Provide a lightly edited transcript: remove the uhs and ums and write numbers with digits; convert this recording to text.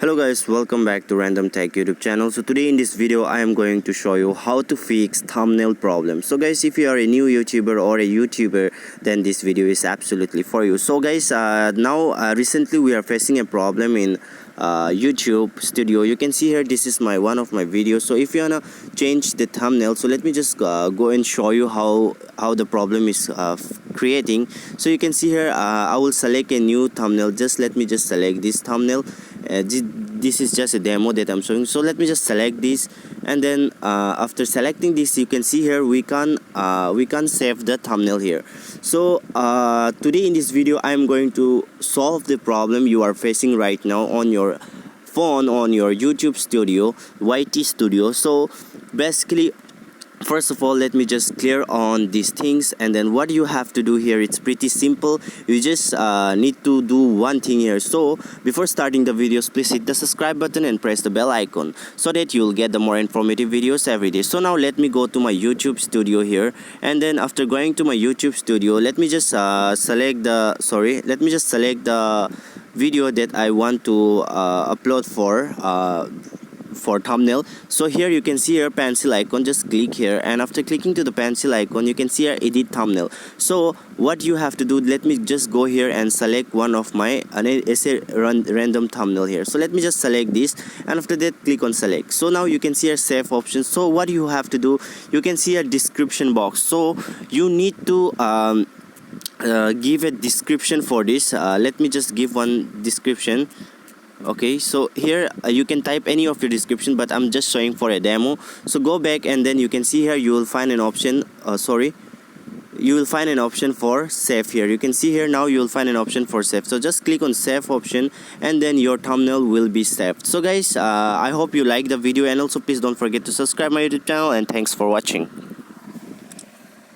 Hello guys, welcome back to Random Tech YouTube channel. So today in this video I am going to show you how to fix thumbnail problem. So guys, if you are a new YouTuber or a YouTuber, then this video is absolutely for you. So guys, recently we are facing a problem in YouTube studio. You can see here, this is one of my videos. So if you wanna change the thumbnail, so let me just go and show you how the problem is creating. So you can see here, I will select a new thumbnail. Let me just select this thumbnail. This is just a demo that I'm showing. So let me just select this, and then after selecting this, you can see here we can save the thumbnail here. So today in this video I am going to solve the problem you are facing right now on your phone, on your YouTube studio, ytstudio. So basically, first of all, let me just clear on these things, and then what you have to do here, it's pretty simple. You just need to do one thing here. So before starting the videos, please hit the subscribe button and press the bell icon so that you'll get the more informative videos every day. So now let me go to my YouTube studio here, and then after going to my YouTube studio, let me just select the video that I want to upload for thumbnail. So here you can see here pencil icon. Just click here, and after clicking to the pencil icon, you can see here edit thumbnail. So what you have to do, let me just go here and select one of my random thumbnail here. So let me just select this, and after that click on select. So now you can see here save option. So what you have to do, you can see a description box. So you need to give a description for this. Let me just give one description. Okay, so here you can type any of your description, but I'm just showing for a demo. So go back, and then you can see here you will find an option you will find an option for save here. You can see here now you will find an option for save. So just click on save option, and then your thumbnail will be saved. So guys, I hope you like the video, and also please don't forget to subscribe my YouTube channel, and thanks for watching.